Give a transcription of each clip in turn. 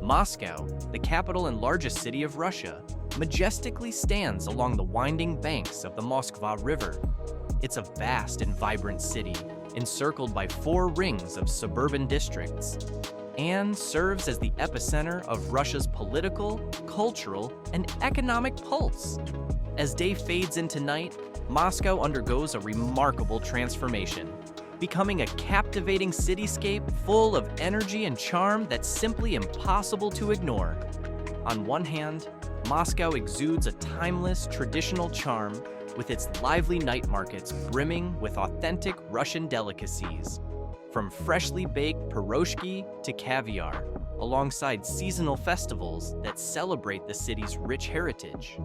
Moscow, the capital and largest city of Russia, majestically stands along the winding banks of the Moskva River. It's a vast and vibrant city, encircled by 4 rings of suburban districts, and serves as the epicenter of Russia's political, cultural, and economic pulse. As day fades into night, Moscow undergoes a remarkable transformation, becoming a captivating cityscape full of energy and charm that's simply impossible to ignore. On one hand, Moscow exudes a timeless, traditional charm with its lively night markets brimming with authentic Russian delicacies, from freshly baked piroshki to caviar, alongside seasonal festivals that celebrate the city's rich heritage.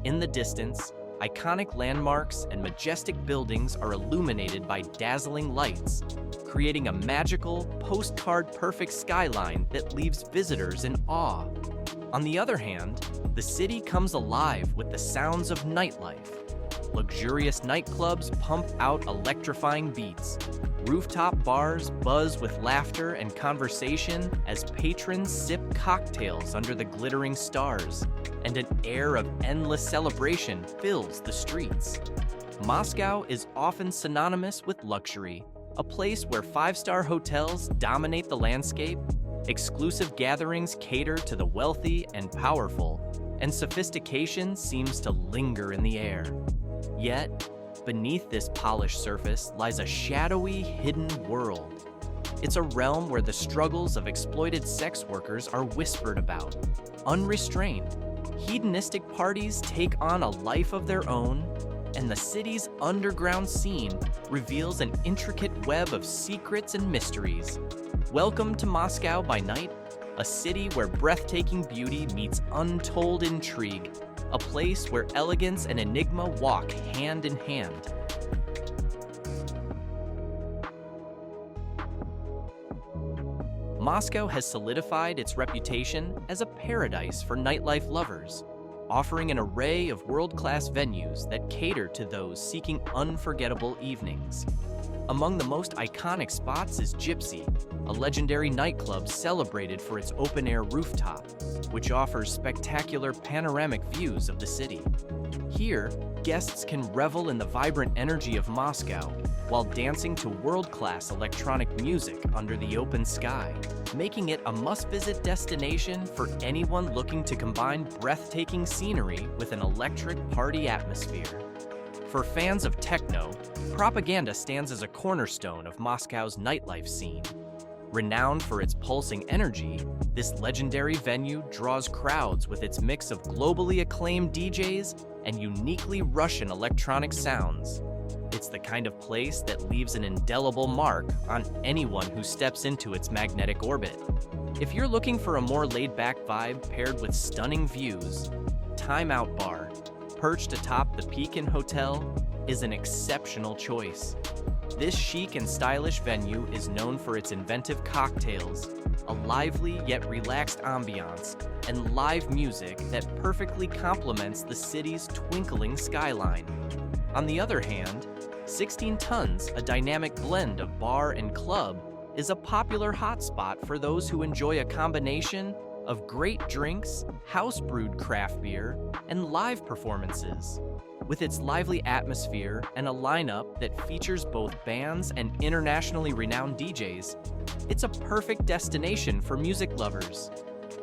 In the distance, iconic landmarks and majestic buildings are illuminated by dazzling lights, creating a magical, postcard-perfect skyline that leaves visitors in awe. On the other hand, the city comes alive with the sounds of nightlife. Luxurious nightclubs pump out electrifying beats. Rooftop bars buzz with laughter and conversation as patrons sip cocktails under the glittering stars, and an air of endless celebration fills the streets. Moscow is often synonymous with luxury, a place where 5-star hotels dominate the landscape, exclusive gatherings cater to the wealthy and powerful, and sophistication seems to linger in the air. Yet, beneath this polished surface lies a shadowy, hidden world. It's a realm where the struggles of exploited sex workers are whispered about, unrestrained. Hedonistic parties take on a life of their own, and the city's underground scene reveals an intricate web of secrets and mysteries. Welcome to Moscow by Night, a city where breathtaking beauty meets untold intrigue, a place where elegance and enigma walk hand in hand. Moscow has solidified its reputation as a paradise for nightlife lovers, offering an array of world-class venues that cater to those seeking unforgettable evenings. Among the most iconic spots is Gypsy, a legendary nightclub celebrated for its open-air rooftop, which offers spectacular panoramic views of the city. Here, guests can revel in the vibrant energy of Moscow while dancing to world-class electronic music under the open sky, making it a must-visit destination for anyone looking to combine breathtaking scenery with an electric party atmosphere. For fans of techno, Propaganda stands as a cornerstone of Moscow's nightlife scene. Renowned for its pulsing energy, this legendary venue draws crowds with its mix of globally acclaimed DJs and uniquely Russian electronic sounds. It's the kind of place that leaves an indelible mark on anyone who steps into its magnetic orbit. If you're looking for a more laid-back vibe paired with stunning views, Time Out Bar, perched atop the Pekin Hotel, is an exceptional choice. This chic and stylish venue is known for its inventive cocktails, a lively yet relaxed ambiance, and live music that perfectly complements the city's twinkling skyline. On the other hand, 16 Tons, a dynamic blend of bar and club, is a popular hotspot for those who enjoy a combination of great drinks, house-brewed craft beer, and live performances. With its lively atmosphere and a lineup that features both bands and internationally renowned DJs, it's a perfect destination for music lovers.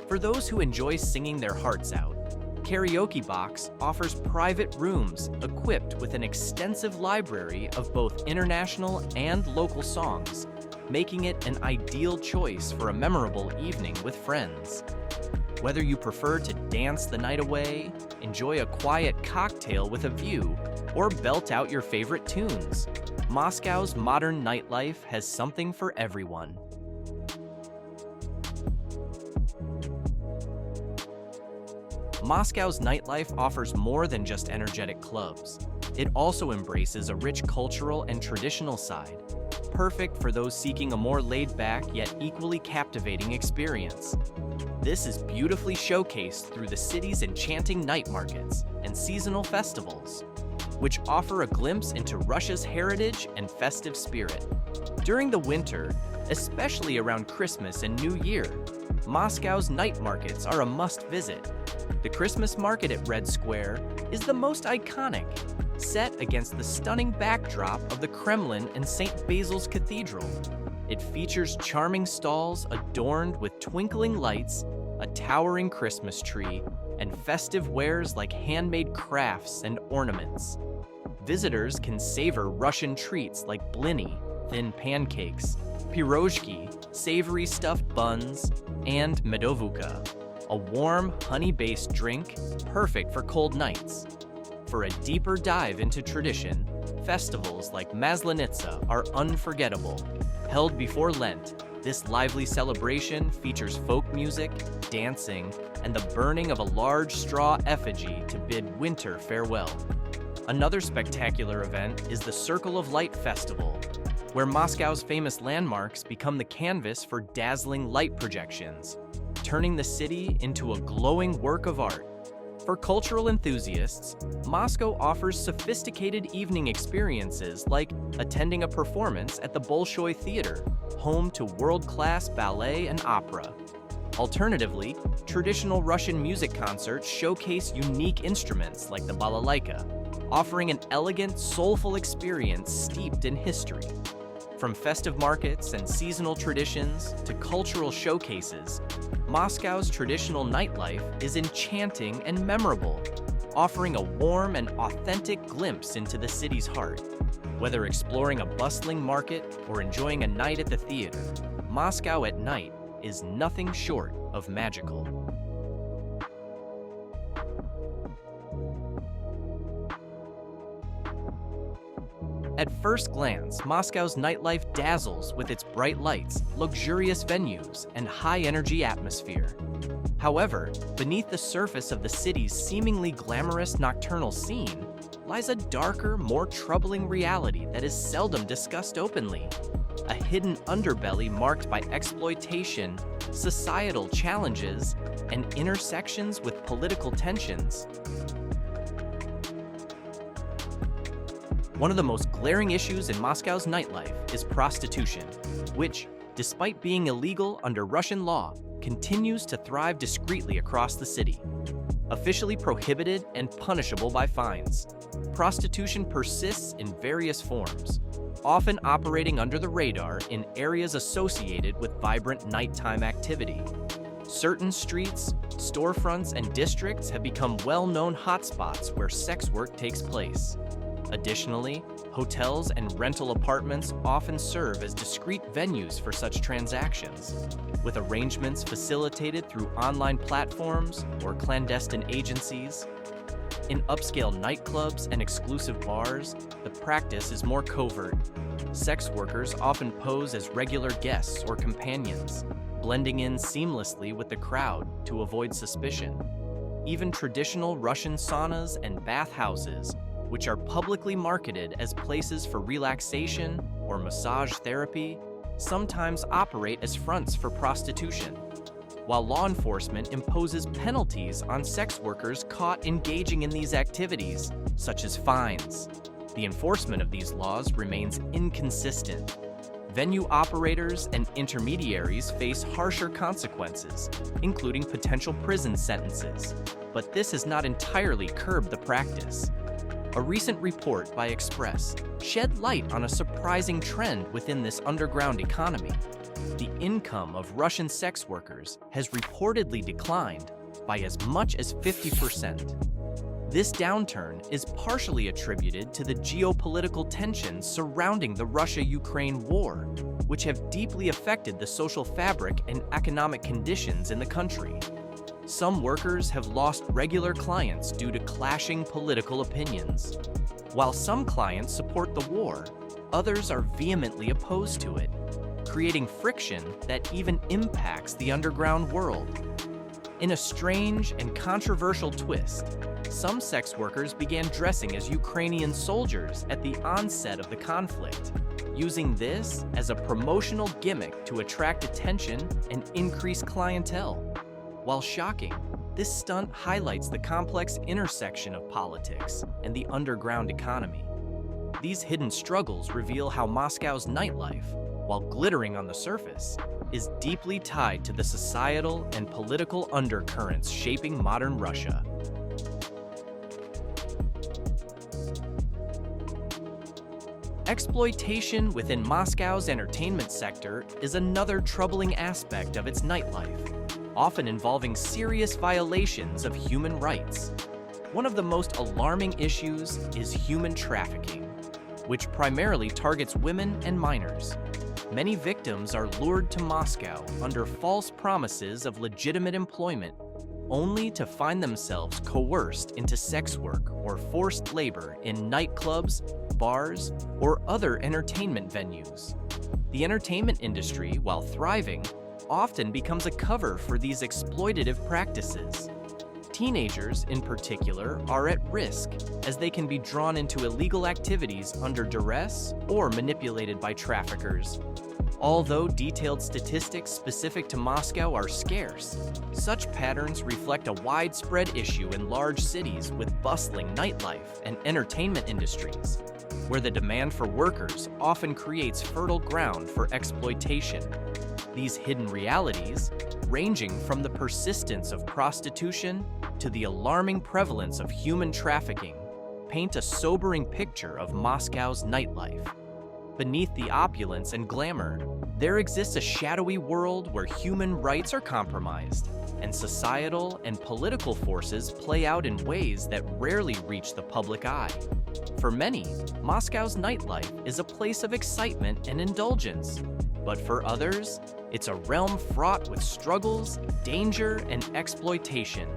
For those who enjoy singing their hearts out, Karaoke Box offers private rooms equipped with an extensive library of both international and local songs, making it an ideal choice for a memorable evening with friends. Whether you prefer to dance the night away, enjoy a quiet cocktail with a view, or belt out your favorite tunes, Moscow's modern nightlife has something for everyone. Moscow's nightlife offers more than just energetic clubs. It also embraces a rich cultural and traditional side, perfect for those seeking a more laid-back yet equally captivating experience. This is beautifully showcased through the city's enchanting night markets and seasonal festivals. which offer a glimpse into Russia's heritage and festive spirit. During the winter, especially around Christmas and New Year, Moscow's night markets are a must-visit. The Christmas market at Red Square is the most iconic, set against the stunning backdrop of the Kremlin and St. Basil's Cathedral. It features charming stalls adorned with twinkling lights, a towering Christmas tree, and festive wares like handmade crafts and ornaments. Visitors can savor Russian treats like blini, thin pancakes, pirozhki, savory stuffed buns, and medovuka, a warm, honey-based drink perfect for cold nights. For a deeper dive into tradition, festivals like Maslenitsa are unforgettable. Held before Lent, this lively celebration features folk music, dancing, and the burning of a large straw effigy to bid winter farewell. Another spectacular event is the Circle of Light Festival, where Moscow's famous landmarks become the canvas for dazzling light projections, turning the city into a glowing work of art. For cultural enthusiasts, Moscow offers sophisticated evening experiences like attending a performance at the Bolshoi Theater, home to world-class ballet and opera. Alternatively, traditional Russian music concerts showcase unique instruments like the balalaika, offering an elegant, soulful experience steeped in history. From festive markets and seasonal traditions to cultural showcases, Moscow's traditional nightlife is enchanting and memorable, offering a warm and authentic glimpse into the city's heart. Whether exploring a bustling market or enjoying a night at the theater, Moscow at night is nothing short of magical. At first glance, Moscow's nightlife dazzles with its bright lights, luxurious venues, and high-energy atmosphere. However, beneath the surface of the city's seemingly glamorous nocturnal scene lies a darker, more troubling reality that is seldom discussed openly. A hidden underbelly marked by exploitation, societal challenges, and intersections with political tensions. One of the most glaring issues in Moscow's nightlife is prostitution, which, despite being illegal under Russian law, continues to thrive discreetly across the city. Officially prohibited and punishable by fines, prostitution persists in various forms, often operating under the radar in areas associated with vibrant nighttime activity. Certain streets, storefronts, and districts have become well-known hotspots where sex work takes place. Additionally, hotels and rental apartments often serve as discrete venues for such transactions, with arrangements facilitated through online platforms or clandestine agencies. In upscale nightclubs and exclusive bars, the practice is more covert. Sex workers often pose as regular guests or companions, blending in seamlessly with the crowd to avoid suspicion. Even traditional Russian saunas and bathhouses, which are publicly marketed as places for relaxation or massage therapy, sometimes operate as fronts for prostitution. While law enforcement imposes penalties on sex workers caught engaging in these activities, such as fines, the enforcement of these laws remains inconsistent. Venue operators and intermediaries face harsher consequences, including potential prison sentences, but this has not entirely curbed the practice. A recent report by Express shed light on a surprising trend within this underground economy. The income of Russian sex workers has reportedly declined by as much as 50%. This downturn is partially attributed to the geopolitical tensions surrounding the Russia-Ukraine war, which have deeply affected the social fabric and economic conditions in the country. Some workers have lost regular clients due to clashing political opinions. While some clients support the war, others are vehemently opposed to it, creating friction that even impacts the underground world. In a strange and controversial twist, some sex workers began dressing as Ukrainian soldiers at the onset of the conflict, using this as a promotional gimmick to attract attention and increase clientele. While shocking, This stunt highlights the complex intersection of politics and the underground economy. These hidden struggles reveal how Moscow's nightlife, while glittering on the surface, is deeply tied to the societal and political undercurrents shaping modern Russia. Exploitation within Moscow's entertainment sector is another troubling aspect of its nightlife, often involving serious violations of human rights. One of the most alarming issues is human trafficking, which primarily targets women and minors. Many victims are lured to Moscow under false promises of legitimate employment, only to find themselves coerced into sex work or forced labor in nightclubs, bars, or other entertainment venues. The entertainment industry, while thriving, often becomes a cover for these exploitative practices. Teenagers, in particular, are at risk as they can be drawn into illegal activities under duress or manipulated by traffickers. Although detailed statistics specific to Moscow are scarce, such patterns reflect a widespread issue in large cities with bustling nightlife and entertainment industries, where the demand for workers often creates fertile ground for exploitation. These hidden realities, ranging from the persistence of prostitution to the alarming prevalence of human trafficking, paint a sobering picture of Moscow's nightlife. Beneath the opulence and glamour, there exists a shadowy world where human rights are compromised, and societal and political forces play out in ways that rarely reach the public eye. For many, Moscow's nightlife is a place of excitement and indulgence, but for others, it's a realm fraught with struggles, danger, and exploitation,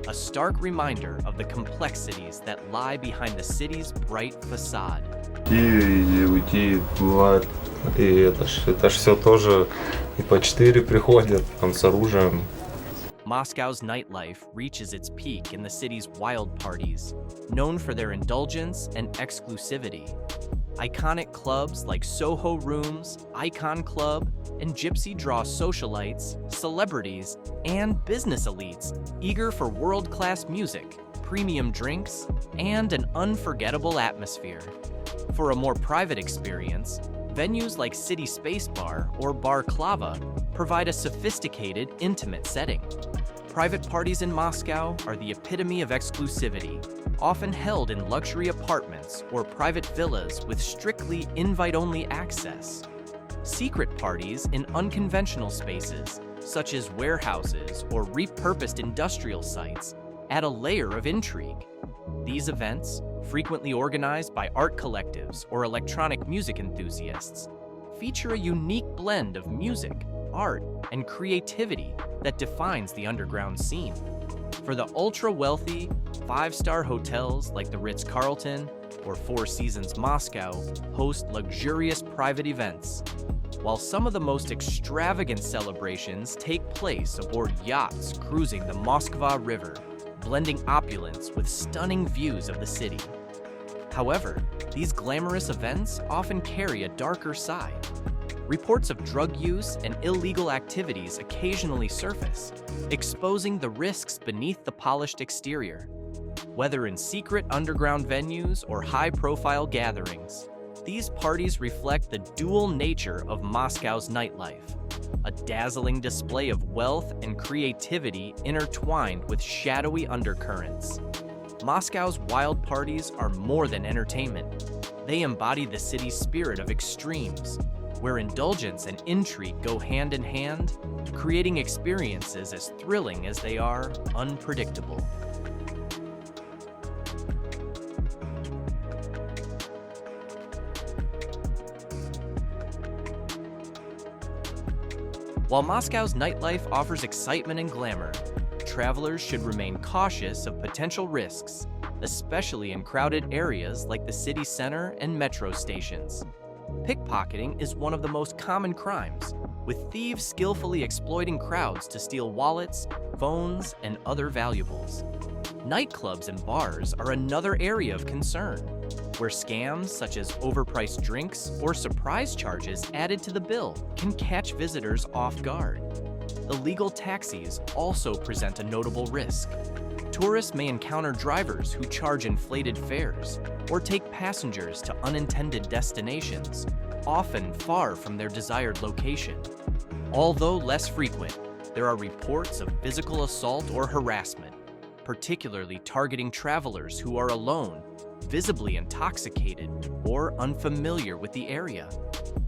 a stark reminder of the complexities that lie behind the city's bright facade. И уйти бывает, и это ж все тоже и по 4 приходят там с оружием. Moscow's nightlife reaches its peak in the city's wild parties, known for their indulgence and exclusivity. Iconic clubs like Soho Rooms, Icon Club, and Gypsy draw socialites, celebrities, and business elites eager for world-class music, premium drinks, and an unforgettable atmosphere. For a more private experience, venues like City Space Bar or Bar Klava provide a sophisticated, intimate setting. Private parties in Moscow are the epitome of exclusivity, often held in luxury apartments or private villas with strictly invite-only access. Secret parties in unconventional spaces, such as warehouses or repurposed industrial sites, add a layer of intrigue. These events, frequently organized by art collectives or electronic music enthusiasts, feature a unique blend of music, art, and creativity that defines the underground scene. For the ultra-wealthy, 5-star hotels like the Ritz-Carlton or Four Seasons Moscow host luxurious private events, while some of the most extravagant celebrations take place aboard yachts cruising the Moskva River, blending opulence with stunning views of the city. However, these glamorous events often carry a darker side. Reports of drug use and illegal activities occasionally surface, exposing the risks beneath the polished exterior. Whether in secret underground venues or high-profile gatherings, these parties reflect the dual nature of Moscow's nightlife, a dazzling display of wealth and creativity intertwined with shadowy undercurrents. Moscow's wild parties are more than entertainment. They embody the city's spirit of extremes, where indulgence and intrigue go hand in hand, creating experiences as thrilling as they are unpredictable. While Moscow's nightlife offers excitement and glamour, travelers should remain cautious of potential risks, especially in crowded areas like the city center and metro stations. Pickpocketing is one of the most common crimes, with thieves skillfully exploiting crowds to steal wallets, phones, and other valuables. Nightclubs and bars are another area of concern, where scams such as overpriced drinks or surprise charges added to the bill can catch visitors off guard. Illegal taxis also present a notable risk. Tourists may encounter drivers who charge inflated fares or take passengers to unintended destinations, often far from their desired location. Although less frequent, there are reports of physical assault or harassment, particularly targeting travelers who are alone, visibly intoxicated, or unfamiliar with the area.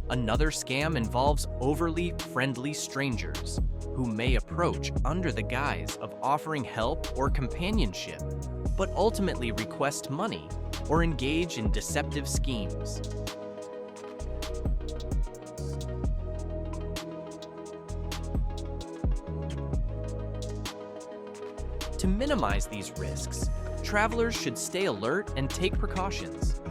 Another scam involves overly friendly strangers who may approach under the guise of offering help or companionship, but ultimately request money or engage in deceptive schemes. To minimize these risks, travelers should stay alert and take precautions.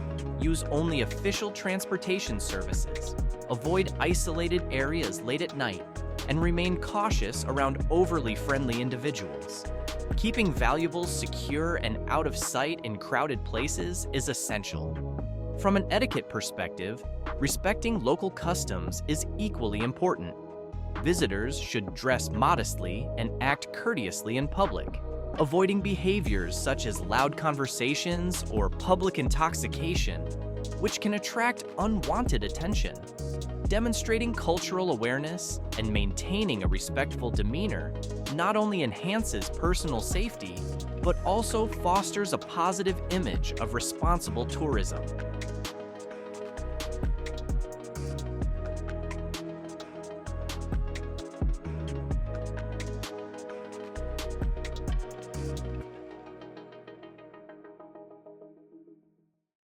Use only official transportation services, avoid isolated areas late at night, and remain cautious around overly friendly individuals. Keeping valuables secure and out of sight in crowded places is essential. From an etiquette perspective, respecting local customs is equally important. Visitors should dress modestly and act courteously in public, avoiding behaviors such as loud conversations or public intoxication, which can attract unwanted attention. Demonstrating cultural awareness and maintaining a respectful demeanor not only enhances personal safety, but also fosters a positive image of responsible tourism.